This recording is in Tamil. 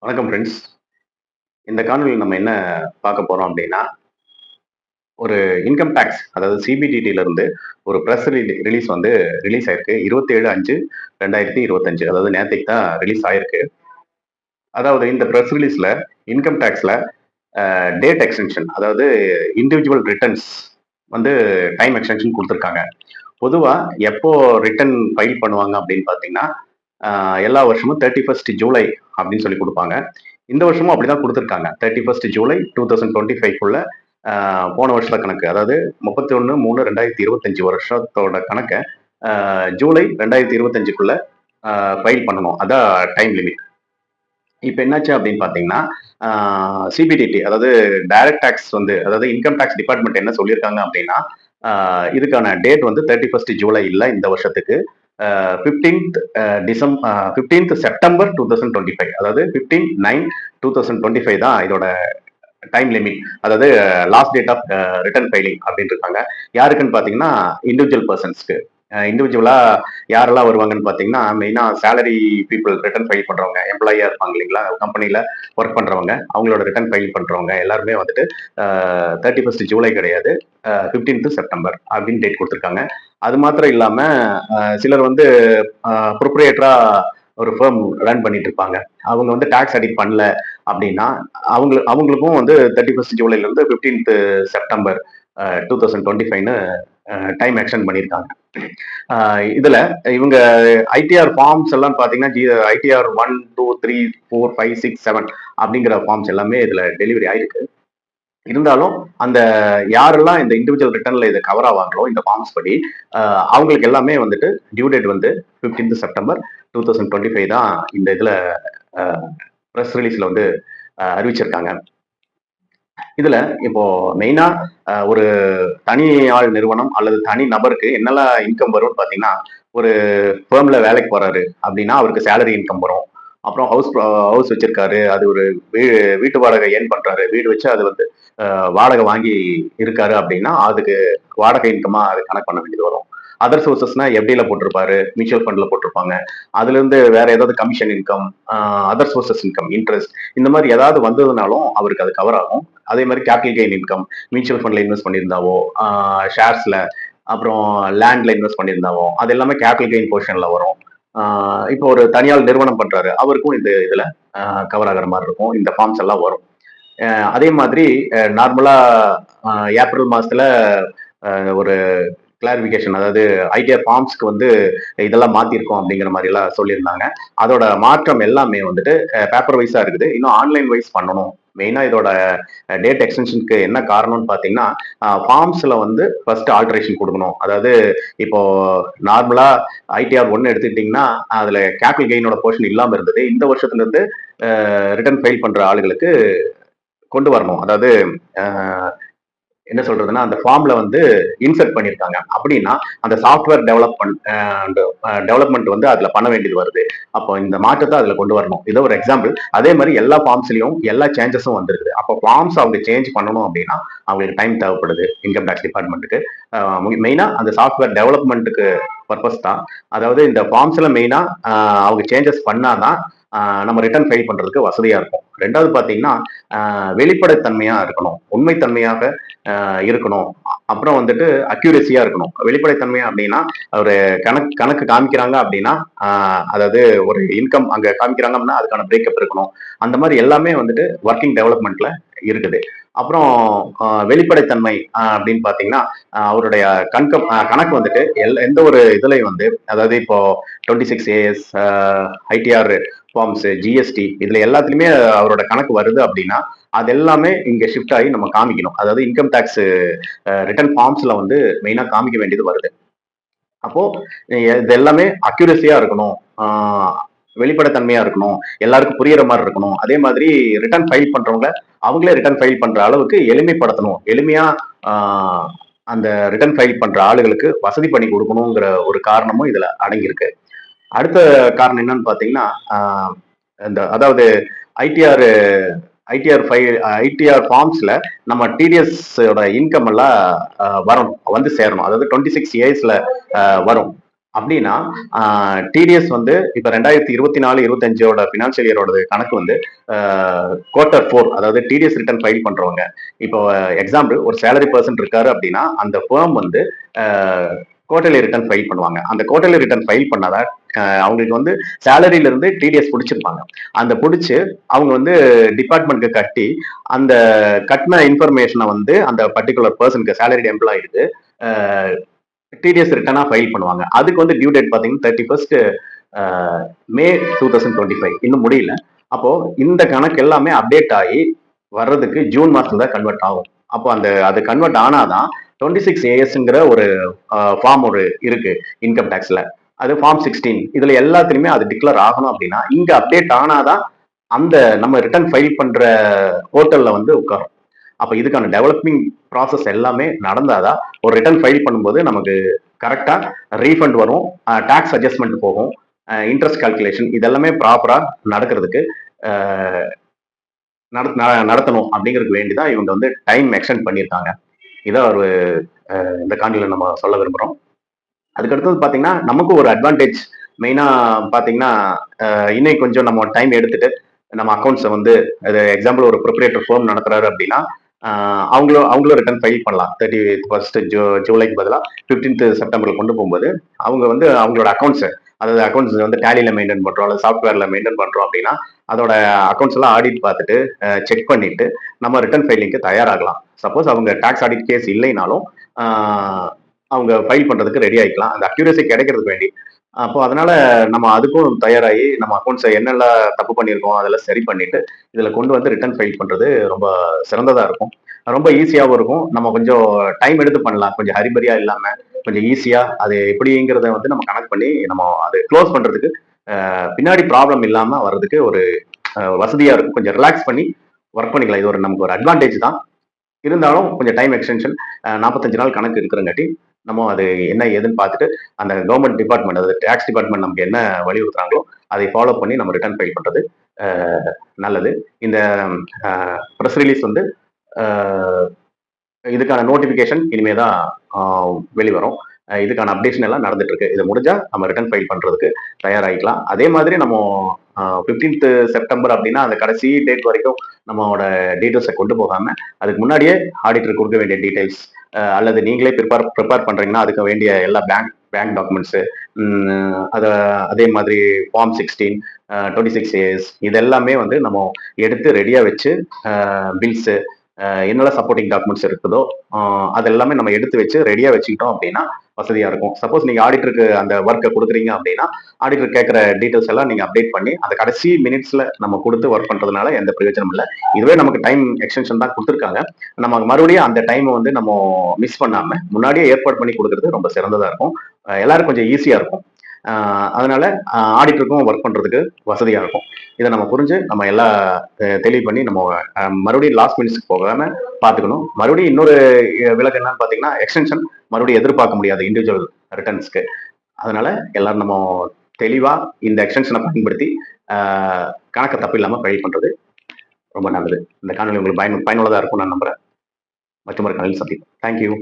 வணக்கம் ஃப்ரெண்ட்ஸ். இந்த காணொளியில நம்ம என்ன பார்க்க போறோம் அப்படின்னா, ஒரு இன்கம் டாக்ஸ் அதாவது சிபிடிடில இருந்து ஒரு பிரஸ் ரிலீஸ் ரிலீஸ் ஆயிருக்கு. 27/5/2025 அதாவது நேத்தைக்கு தான் ரிலீஸ் ஆயிருக்கு. அதாவது இந்த பிரஸ் ரிலீஸ்ல இன்கம் டாக்ஸ்ல டேட் எக்ஸ்டென்ஷன் அதாவது இண்டிவிஜுவல் ரிட்டர்ன்ஸ் வந்து டைம் எக்ஸ்டென்ஷன் குடுத்துருக்காங்க. பொதுவா எப்போ ரிட்டர்ன் ஃபைல் பண்ணுவாங்க அப்படின்னு பார்த்தீங்கன்னா, எல்லா வருஷமும் 31 ஜூலை அப்படின்னு சொல்லி குடுப்பாங்க. இந்த வருஷமும் அப்படிதான் குடுத்துருக்காங்க. 31 ஜூலை 2025க்குள்ள போன வருஷத்த கணக்கு. அதாவது 31/3/2025 வருஷத்தோட கணக்க ஜூலை 2025க்குள்ள ஃபைல் பண்ணணும். அதான் டைம் லிமிட். இப்ப என்னாச்சு அப்படின்னு பார்த்தீங்கன்னா, சிபிடிடி அதாவது டைரக்ட் டாக்ஸ் அதாவது இன்கம் டாக்ஸ் டிபார்ட்மெண்ட் என்ன சொல்லியிருக்காங்க அப்படின்னா, இதுக்கான டேட் 31 ஜூலை இல்ல இந்த வருஷத்துக்கு. 15த் 15த் செப்டம்பர் 2025 அதாவது 15/9/2025 தான் இதோட டைம் லிமிட். அதாவது last date of return filing அப்படின்னு இருக்காங்க. யாருக்குன்னு பார்த்தீங்கன்னா, இண்டிவிஜுவல் பர்சன்ஸ்க்கு. இண்டிவிஜுவலா யாரெல்லாம் வருவாங்கன்னு பார்த்தீங்கன்னா, மெயினா சேலரி பீப்பிள் ரிட்டர்ன் ஃபைல் பண்றவங்க, எம்ப்ளாயியா இருப்பாங்க இல்லைங்களா? கம்பெனில ஒர்க் பண்றவங்க, அவங்களோட ரிட்டர்ன் ஃபைல் பண்றவங்க எல்லாருமே 31 ஜூலை கிடையாது. 15த் செப்டம்பர் அப்படின்னு டேட் குடுத்துருக்காங்க. அது மாத்திரம் இல்லாம, சிலர் ப்ரொப்ரியேட்டரா ஒரு ஃபர்ம் ரன் பண்ணிட்டு இருப்பாங்க. அவங்க டாக்ஸ் அடிட் பண்ணல அப்படின்னா, அவங்களுக்கும் 31 ஜூலைல இருந்து 15த் செப்டம்பர் 2025ன்னு டைம் எக்ஸ்டெண்ட் பண்ணியிருக்காங்க. இதுல இவங்க ஐடிஆர் ஃபார்ம்ஸ் எல்லாம் பாத்தீங்கன்னா, ஐடிஆர் 1, 2, 3, 4, 5, 6, 7 அப்படிங்கிற ஃபார்ம்ஸ் எல்லாமே இதுல டெலிவரி ஆயிருக்கு. இருந்தாலும் அந்த யாரெல்லாம் இந்த இண்டிவிஜுவல் ரிட்டர்ன்ல இது கவர் ஆவாங்களோ இந்த ஃபார்ம்ஸ் படி, அவங்களுக்கு எல்லாமே டியூ டேட் 15த் செப்டம்பர் 2025 தான் இந்த இதுல பிரஸ் ரிலீஸ்ல அறிவிச்சிருக்காங்க. இதுல இப்போ மெயினா ஒரு தனி ஆள் நிறுவனம் அல்லது தனி நபருக்கு என்னெல்லாம் இன்கம் வரும்னு பாத்தீங்கன்னா, ஒரு ஃபேர்ம்ல வேலைக்கு போறாரு அப்படின்னா அவருக்கு சேலரி இன்கம் வரும். அப்புறம் ஹவுஸ் வச்சிருக்காரு. அது ஒரு வீட்டு வாடகை ஏர்ன் பண்றாரு. வீடு வச்சு அது வாடகை வாங்கி இருக்காரு அப்படின்னா, அதுக்கு வாடகை இன்கமா அது கணக்கு பண்ண வேண்டியது வரும். அதர் சோர்சஸ்னா எஃப்டில போட்டிருப்பாரு, மியூச்சுவல் ஃபண்ட்ல போட்டிருப்பாங்க. அதுல இருந்து வேற ஏதாவது commission income, other sources income, interest இந்த மாதிரி ஏதாவது வந்ததுனாலும் அவருக்கு அது கவர் ஆகும். அதே மாதிரி கேபிட்டல் கெயின் இன்கம், மியூச்சுவல் ஃபண்ட்ல இன்வெஸ்ட் பண்ணியிருந்தாவோ, ஷேர்ஸ்ல, அப்புறம் லேண்ட்ல இன்வெஸ்ட் பண்ணியிருந்தாவோ, அது எல்லாமே கேபிட்டல் கெயின் போர்ஷன்ல வரும். இப்போ ஒரு தனியார் நிறுவனம் பண்றாரு, அவருக்கும் இந்த இதுல கவர் ஆகிற மாதிரி இருக்கும். இந்த ஃபார்ம்ஸ் எல்லாம் வரும். அதே மாதிரி நார்மலா ஏப்ரல் மாசத்துல ஒரு கிளாரிபிகேஷன் அதாவது ஐடிஆர் ஃபார்ம்ஸ்க்கு இதெல்லாம் மாத்திருக்கோம் அப்படிங்கிற மாதிரி எல்லாம் சொல்லியிருந்தாங்க. அதோட மாற்றம் எல்லாமே பேப்பர் வைஸா இருக்குது. இன்னும் ஆன்லைன் வைஸ் பண்ணணும். மெயினா இதோட டேட் எக்ஸ்டென்ஷனுக்கு என்ன காரணம்னு பாத்தீங்கன்னா, ஃபார்ம்ஸ்ல ஃபர்ஸ்ட் ஆல்டரேஷன் கொடுக்கணும். அதாவது இப்போ நார்மலா ஐடிஆர் 1 எடுத்துக்கிட்டீங்கன்னா அதுல கேபிட்டல் கெயினோட போர்ஷன் இல்லாம இருந்தது. இந்த வருஷத்துல இருந்து ரிட்டர்ன் ஃபைல் பண்ற ஆளுகளுக்கு கொண்டு வரணும். அதாவது என்ன சொல்றதுன்னா, அந்த ஃபார்ம்ல இன்சர்ட் பண்ணியிருக்காங்க. அப்படின்னா அந்த சாஃப்ட்வேர் டெவலப்மெண்ட் அதுல பண்ண வேண்டியது வருது. அப்போ இந்த மாற்றத்தை அதுல கொண்டு வரணும். இது ஒரு எக்ஸாம்பிள். அதே மாதிரி எல்லா ஃபார்ம்ஸ்லயும் எல்லா சேஞ்சஸும் வந்திருக்குது. அப்போ ஃபார்ம்ஸ் அவங்க சேஞ்ச் பண்ணணும் அப்படின்னா அவங்களுக்கு டைம் தேவைப்படுது இன்கம் டாக்ஸ் டிபார்ட்மெண்ட்டுக்கு. மெயினா அந்த சாஃப்ட்வேர் டெவலப்மெண்ட்டுக்கு பர்பஸ் தான். அதாவது இந்த ஃபார்ம்ஸ்ல மெயினா அவங்க சேஞ்சஸ் பண்ணாதான் நம்ம ரிட்டர்ன் ஃபைல் பண்றதுக்கு வசதியா இருக்கும். ரெண்டாவது பாத்தீங்கன்னா, வெளிப்படைத்தன்மையா இருக்கணும், உண்மைத்தன்மையாக இருக்கணும். அப்புறம் அக்யூரசியா இருக்கணும். வெளிப்படைத்தன்மை அப்படின்னா ஒரு கணக்கு காமிக்கிறாங்க அப்படின்னா, அதாவது ஒரு இன்கம் அங்க காமிக்கிறாங்க அப்படின்னா அதுக்கான பிரேக்கப் இருக்கணும். அந்த மாதிரி எல்லாமே ஒர்க்கிங் டெவலப்மெண்ட்ல இருக்குது. அப்புறம் வெளிப்படைத்தன்மை அப்படின்னு பாத்தீங்கன்னா, அவருடைய கணக்கு எந்த ஒரு இதுலயும் அதாவது இப்போ 26AS, ஐடிஆர் ஃபார்ம்ஸ், ஜிஎஸ்டி இதுல எல்லாத்துலயுமே அவரோட கணக்கு வருது அப்படின்னா அது எல்லாமே இங்க ஷிஃப்ட் ஆகி நம்ம காமிக்கணும். அதாவது இன்கம் டாக்ஸ் ரிட்டர்ன் ஃபார்ம்ஸ்ல மெயினா காமிக்க வேண்டியது வருது. அப்போ இது எல்லாமே அக்யூரசியா இருக்கணும், வெளிப்படைத்தன்மையா இருக்கணும், எல்லாருக்கும் புரியுற மாதிரி இருக்கணும். அதே மாதிரி ரிட்டர்ன் ஃபைல் பண்றவங்க அவங்களே ரிட்டர்ன் ஃபைல் பண்ற அளவுக்கு எளிமைப்படுத்தணும். எளிமையா அந்த ரிட்டர்ன் ஃபைல் பண்ற ஆளுகளுக்கு வசதி பண்ணி கொடுக்கணுங்கிற ஒரு காரணமும் இதுல அடங்கியிருக்கு. அடுத்த காரணம் என்னன்னு பாத்தீங்கன்னா, அதாவது ஐடிஆர் ஐடிஆர் ஐடிஆர் ஃபார்ம்ஸ்ல நம்ம டிடிஎஸ் இன்கம் எல்லாம் வரணும், சேரணும். அதாவது 26 இயர்ஸ்ல வரும். அப்படின்னா டிடிஎஸ் வந்து இப்ப 2024-25 பினான்சியல் இயரோட கணக்கு வந்து Q4, அதாவது டிடிஎஸ் ரிட்டர்ன் ஃபைல் பண்றவங்க, இப்போ எக்ஸாம்பிள் ஒரு சேலரி பர்சன் இருக்காரு அப்படின்னா அந்த ஃபேம் வந்து குவார்டர்லி ரிட்டர்ன் ஃபைல் பண்ணுவாங்க. அந்த குவார்டர்லி ரிட்டர்ன் ஃபைல் பண்ணாதான் அவங்களுக்கு வந்து சேலரியில இருந்து டிடிஎஸ் பிடிச்சிருப்பாங்க. அந்த பிடிச்சு அவங்க வந்து டிபார்ட்மெண்ட்க்கு கட்டி அந்த கட்டின இன்ஃபர்மேஷனை வந்து அந்த பர்டிகுலர் பர்சனுக்கு சேலரிட் எம்ப்ளாயிக்கு டிடிஎஸ் ரிட்டர்னா ஃபைல் பண்ணுவாங்க. அதுக்கு வந்து டியூ டேட் பார்த்தீங்கன்னா 31st May 2025 இன்னும் முடியல. அப்போ இந்த கணக்கு எல்லாமே அப்டேட் ஆகி வர்றதுக்கு ஜூன் மாசத்துல தான் கன்வெர்ட் ஆகும். அப்போ அது கன்வெர்ட் ஆனாதான் 26ASங்கிற ஒரு ஃபார்ம் ஒரு இருக்கு இன்கம் டேக்ஸ்ல. அது ஃபார்ம் 16. இதுல எல்லாத்துலயுமே அது டிக்ளேர் ஆகணும் அப்படின்னா இங்க அப்டேட் ஆனாதான் அந்த நம்ம ரிட்டர்ன் ஃபைல் பண்ற போர்ட்டல்ல வந்து உட்காரும். அப்ப இதுக்கான டெவலப்பிங் ப்ராசஸ் எல்லாமே நடந்தாதான் ஒரு ரிட்டர்ன் ஃபைல் பண்ணும்போது நமக்கு கரெக்டா ரீஃபண்ட் வரும், டாக்ஸ் அட்ஜஸ்ட்மெண்ட் போகும், இன்ட்ரெஸ்ட் கால்குலேஷன் இதெல்லாமே ப்ராப்பரா நடக்கிறதுக்கு நடத்தணும் அப்படிங்கிறதுக்கு வேண்டிதான் இவங்க வந்து டைம் எக்ஸ்டெண்ட் பண்ணியிருக்காங்க. இதான் ஒரு இந்த காணொலியில நம்ம சொல்ல விரும்புறோம். அதுக்கடுத்தது பாத்தீங்கன்னா நமக்கும் ஒரு அட்வான்டேஜ் மெயினா பாத்தீங்கன்னா இன்னைக்கு கொஞ்சம் நம்ம டைம் எடுத்துட்டு நம்ம அக்கௌண்ட்ஸை வந்து எக்ஸாம்பிள் ஒரு ப்ரொப்ரேட்டர் ஃபோம் நடத்துறாரு அப்படின்னா அவங்களும் ரிட்டர்ன் ஃபைல் பண்ணலாம். 31st ஜூலைக்கு பதிலாக 15th செப்டம்பர்ல கொண்டு போகும்போது அவங்க வந்து அவங்களோட அக்கௌண்ட்ஸ், அதாவது அக்கௌண்ட்ஸ் வந்து டேலியில மெயின்டைன் பண்றோம் அல்லது சாஃப்ட்வேர்ல மெயின்டைன் பண்றோம் அப்படின்னா அதோட அக்கௌண்ட்ஸ் எல்லாம் ஆடிட் பார்த்துட்டு செக் பண்ணிட்டு நம்ம ரிட்டர்ன் ஃபைலிங்க்கு தயாராகலாம். சப்போஸ் அவங்க டாக்ஸ் ஆடிட் கேஸ் இல்லைனாலும் அவங்க ஃபைல் பண்றதுக்கு ரெடி ஆகிக்கலாம், அந்த அக்யூரசி கிடைக்கிறதுக்கு வேண்டி. அப்போ அதனால நம்ம அதுக்கும் தயாராகி நம்ம அக்கௌண்ட்ஸை என்னெல்லாம் தப்பு பண்ணியிருக்கோம் அதெல்லாம் சரி பண்ணிட்டு இதுல கொண்டு வந்து ரிட்டர்ன் ஃபைல் பண்றது ரொம்ப சிறந்ததா இருக்கும், ரொம்ப ஈஸியாகவும் இருக்கும். நம்ம கொஞ்சம் டைம் எடுத்து பண்ணலாம், கொஞ்சம் ஹரிபரியா இல்லாம கொஞ்சம் ஈஸியா அது எப்படிங்கிறத வந்து நம்ம கனெக்ட் பண்ணி நம்ம அதை க்ளோஸ் பண்றதுக்கு பின்னாடி ப்ராப்ளம் இல்லாம வர்றதுக்கு ஒரு வசதியா இருக்கும். கொஞ்சம் ரிலாக்ஸ் பண்ணி ஒர்க் பண்ணிக்கலாம். இது நமக்கு ஒரு அட்வான்டேஜ் தான். இருந்தாலும் கொஞ்சம் டைம் எக்ஸ்டென்ஷன் 45 நாள் கணக்கு இருக்கிறங்காட்டி நம்ம அது என்ன ஏதுன்னு பார்த்துட்டு அந்த கவர்மெண்ட் டிபார்ட்மெண்ட், அதாவது டேக்ஸ் டிபார்ட்மெண்ட் நமக்கு என்ன வலியுறுத்துறாங்களோ அதை ஃபாலோ பண்ணி நம்ம ரிட்டர்ன் ஃபைல் பண்றது நல்லது. இந்த ப்ரெஸ் ரிலீஸ் வந்து இதுக்கான நோட்டிபிகேஷன் இனிமேதான் வெளிவரும். இதுக்கான அப்டேஷன் எல்லாம் நடந்துட்டு இருக்கு. இது முடிஞ்சா நம்ம ரிட்டர்ன் ஃபைல் பண்றதுக்கு தயாராகிக்கலாம். அதே மாதிரி நம்ம 15th செப்டம்பர் அப்படின்னா அந்த கடைசி டேட் வரைக்கும் நம்மளோட டீட்டெயில்ஸை கொண்டு போகாம அதுக்கு முன்னாடியே ஆடிட்டர் கொடுக்க வேண்டிய டீடைல்ஸ் அல்லது நீங்களே ப்ரிப்பேர் பண்றீங்கன்னா அதுக்கு வேண்டிய எல்லா பேங்க் டாக்குமெண்ட்ஸ், அதே மாதிரி ஃபார்ம் 16, 26AS இதெல்லாமே வந்து நம்ம எடுத்து ரெடியா வச்சு பில்ஸ் என்னெல்லாம் சப்போர்ட்டிங் டாக்குமெண்ட்ஸ் இருக்குதோ அதெல்லாமே நம்ம எடுத்து வச்சு ரெடியா வச்சுக்கிட்டோம் அப்படின்னா வசதியா இருக்கும். சப்போஸ் நீங்க ஆடிட்டருக்கு அந்த ஒர்க்கை கொடுக்குறீங்க அப்படின்னா ஆடிட்டர் கேட்கிற டீடைல்ஸ் எல்லாம் நீங்க அப்டேட் பண்ணி அந்த கடைசி மினிட்ஸ்ல நம்ம கொடுத்து ஒர்க் பண்றதுனால எந்த பிரயோஜனம் இல்லை. இதுவே நமக்கு டைம் எக்ஸ்டென்ஷன் தான் கொடுத்துருக்காங்க. நம்ம மறுபடியும் அந்த டைமை வந்து நம்ம மிஸ் பண்ணாம முன்னாடியே ஏற்பாடு பண்ணி கொடுக்கறது ரொம்ப சிறந்ததா இருக்கும். எல்லாரும் கொஞ்சம் ஈஸியா இருக்கும். அதனால ஆடிட்டருக்கும் ஒர்க் பண்றதுக்கு வசதியா இருக்கும். இதை நம்ம புரிஞ்சு நம்ம எல்லாம் தெளிவு பண்ணி நம்ம மறுபடியும் லாஸ்ட் மினிட்ஸ்க்கு போகாம பார்த்துக்கணும். மறுபடியும் இன்னொரு விலக்கு என்னன்னு பார்த்தீங்கன்னா எக்ஸ்டென்ஷன் மறுபடியும் எதிர்பார்க்க முடியாது இண்டிவிஜுவல் ரிட்டர்ன்ஸ்க்கு. அதனால எல்லாரும் நம்ம தெளிவா இந்த எக்ஸ்டென்ஷனை பயன்படுத்தி கணக்கை தப்பு இல்லாம ஃபைல் பண்றது ரொம்ப நல்லது. இந்த காணொலி உங்களுக்கு பயனுள்ளதா இருக்கும் நான் நம்புறேன். மற்றொரு காணொலியில் சந்திப்போம். தேங்க்யூ.